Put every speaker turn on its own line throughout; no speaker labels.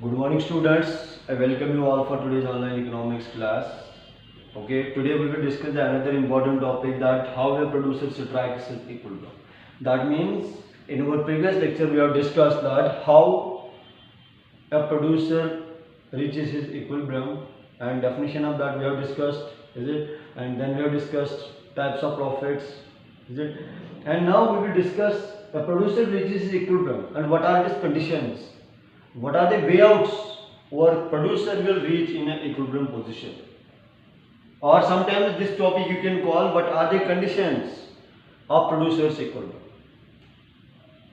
Good morning students, I welcome you all for today's online economics class. Okay, today we will discuss another important topic, that how a producer strikes its equilibrium. That means in our previous lecture we have discussed that how a producer reaches his equilibrium, and definition of that we have discussed, is it? And then we have discussed types of profits, is it? And now we will discuss a producer reaches his equilibrium and what are its conditions. What are the wayouts or producer will reach in an equilibrium position? Or sometimes this topic you can call what are the conditions of producer's equilibrium?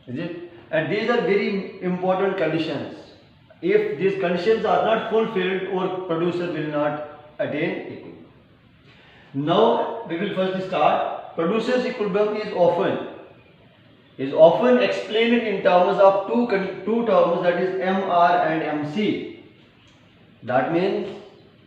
Is it? And these are very important conditions. If these conditions are not fulfilled, or producer will not attain equilibrium. Now we will first start. Producer's equilibrium is often explained in terms of two terms, that is MR and MC. That means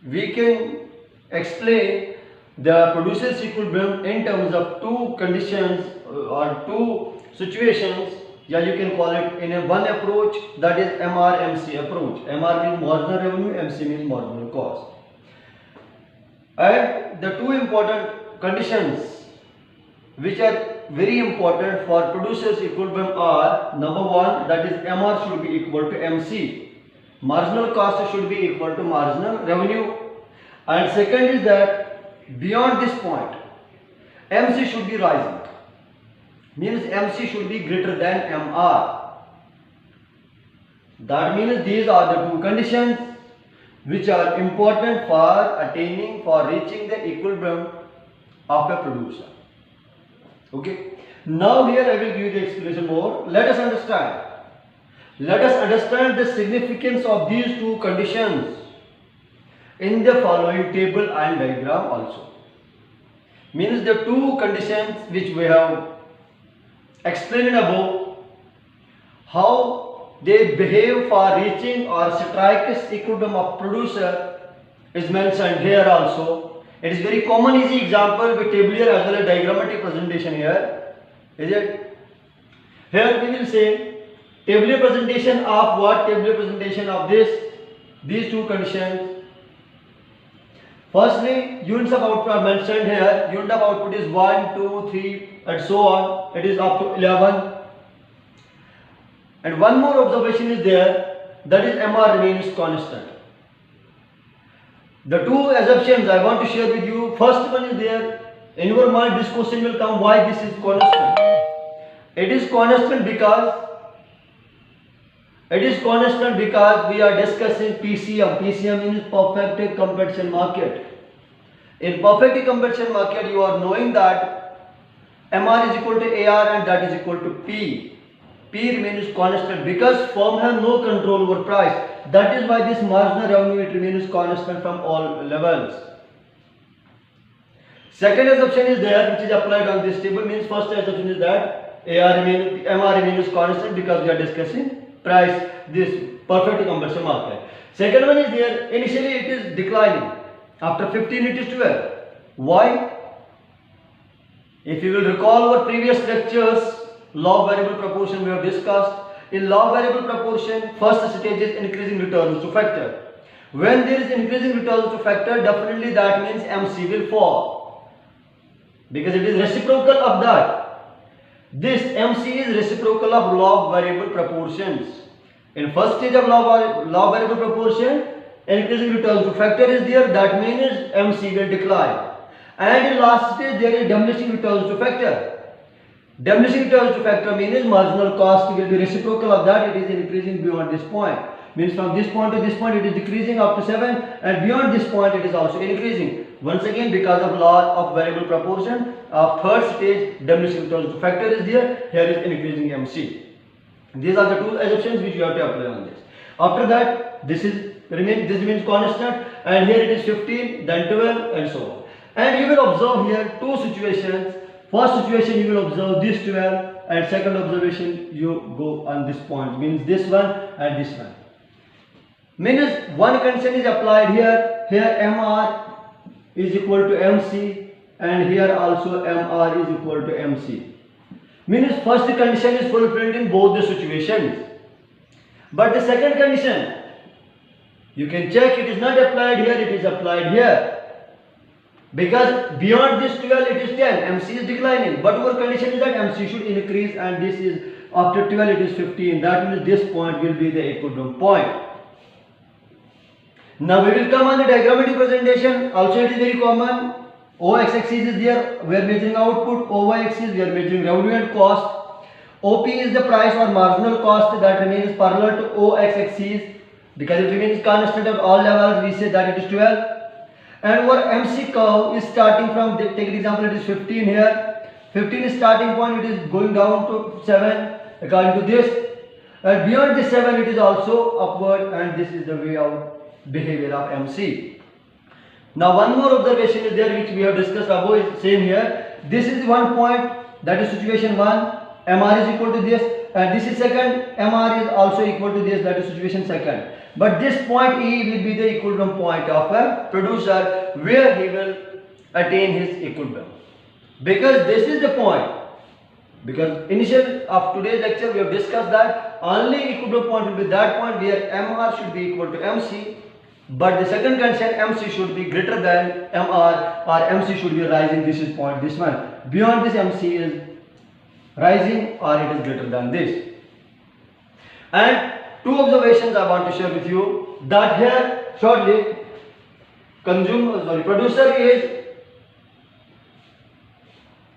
we can explain the producer's equilibrium in terms of two conditions or two situations. Yeah, you can call it in a one approach, that is MR-MC approach. MR means marginal revenue, MC means marginal cost. And the two important conditions which are very important for producer's equilibrium are: number one, that is MR should be equal to MC. Marginal cost should be equal to marginal revenue. And second is that beyond this point, MC should be rising. Means MC should be greater than MR. That means these are the two conditions which are important for reaching the equilibrium of a producer. Okay. Now here I will give you the explanation more. Let us understand the significance of these two conditions in the following table and diagram also. Means the two conditions which we have explained above, how they behave for reaching or strikes equilibrium of producer, is mentioned here also. It is very common easy example with tabular as well as diagrammatic presentation here. Is it? Here we will say tabular presentation of what? Tabular presentation of these two conditions. Firstly, units of output are mentioned here. Unit of output is 1, 2, 3 and so on. It is up to 11. And one more observation is there, that is MR remains constant. The two assumptions I want to share with you. First one is there. In your mind this question will come, why this is constant? It is constant because we are discussing PCM. PCM means perfect competition market. In perfect competition market, you are knowing that MR is equal to AR and that is equal to P. P remains constant because firm has no control over price. That is why this marginal revenue, it remains constant from all levels. Second assumption is there which is applied on this table. Means first assumption is that MR remains constant because we are discussing price, this perfect competition market. Second one is there, initially it is declining. After 15 it is 12. Why? If you will recall our previous lectures, law of variable proportion we have discussed. In law of variable proportion, first stage is increasing returns to factor. When there is increasing returns to factor, definitely that means MC will fall, because it is reciprocal of that. This MC is reciprocal of law of variable proportions. In first stage of law of variable proportion, increasing returns to factor is there, that means MC will decline. And in last stage there is diminishing returns to factor. Diminishing returns to factor means marginal cost will be reciprocal of that, it is increasing beyond this point. Means from this point to this point it is decreasing up to 7, and beyond this point it is also increasing. Once again, because of law of variable proportion, of third stage diminishing returns to factor is there, here is increasing MC. These are the two assumptions which you have to apply on this. After that, this remains constant, and here it is 15, then 12 and so on. And you will observe here two situations. First situation you will observe this 12, and second observation you go on this point, means this one and this one. Means one condition is applied here. Here MR is equal to MC, and here also MR is equal to MC. Means first condition is fulfilled in both the situations. But the second condition, You can check, it is not applied here, it is applied here. Because beyond this 12 it is 10, MC is declining. But our condition is that MC should increase, and this is after 12 it is 15. That means this point will be the equilibrium point. Now we will come on the diagrammatic presentation. Also it is very common. O x-axis is there, we are measuring output. O y-axis we are measuring revenue and cost. OP is the price or marginal cost that remains parallel to O x-axis. Because it remains constant at all levels, we say that it is 12. And our MC curve is starting from, take an example, it is 15 here. 15 is starting point, it is going down to 7 according to this. And beyond this 7 it is also upward, and this is the way out behavior of MC. Now one more observation is there which we have discussed above, is same here. This is one point, that is situation 1, MR is equal to this, and this is second, MR is also equal to this, that is situation second. But this point E will be the equilibrium point of a producer, where he will attain his equilibrium. Because this is the point. Because initial of today's lecture we have discussed that only equilibrium point will be that point where MR should be equal to MC. But the second condition, MC should be greater than MR, or MC should be rising. This is point, this one. Beyond this, MC is rising or it is greater than this. And two observations I want to share with you, that here shortly producer is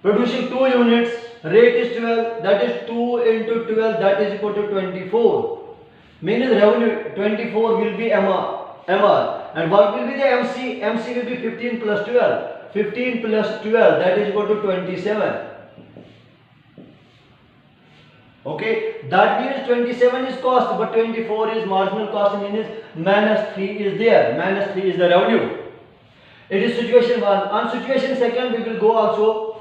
producing 2 units, rate is 12, that is 2 into 12, that is equal to 24. Means revenue 24 will be MR. And what will be the MC? MC will be 15 plus 12. 15 plus 12, that is equal to 27. Okay, that means 27 is cost, but 24 is marginal cost, means minus 3 is there. Minus 3 is the revenue. It is situation 1. On situation second, we will go also.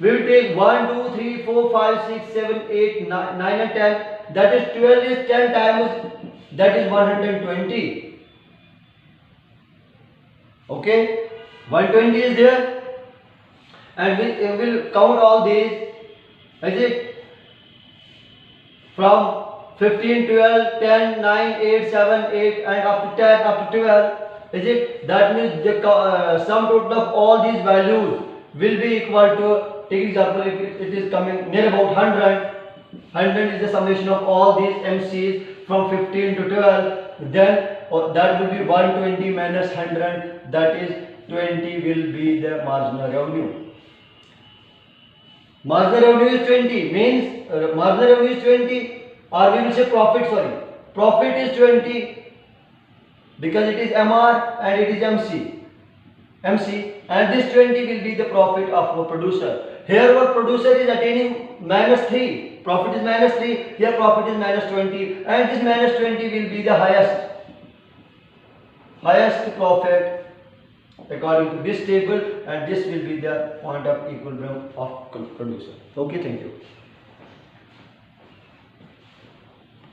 We will take 1, 2, 3, 4, 5, 6, 7, 8, 9 and 10. That is 12 is 10 times, that is 120. Okay, 120 is there, and we will count all these. Is it from 15, 12, 10, 9, 8, 7, 8 and up to 10, up to 12? Is it? That means the sum total of all these values will be equal to, take example, if it is coming near about 100. 100 is the summation of all these MCs from 15 to 12. Then that will be 120 minus 100, that is 20 will be the marginal revenue. Marginal revenue is 20, means marginal revenue is 20, or we will say profit, sorry. Profit is 20 because it is MR and it is MC, and this 20 will be the profit of our producer. Here our producer is attaining minus 3, profit is minus 3, here profit is minus 20, and this minus 20 will be the highest profit according to this table, and this will be the point of equilibrium of producer. Okay, thank you.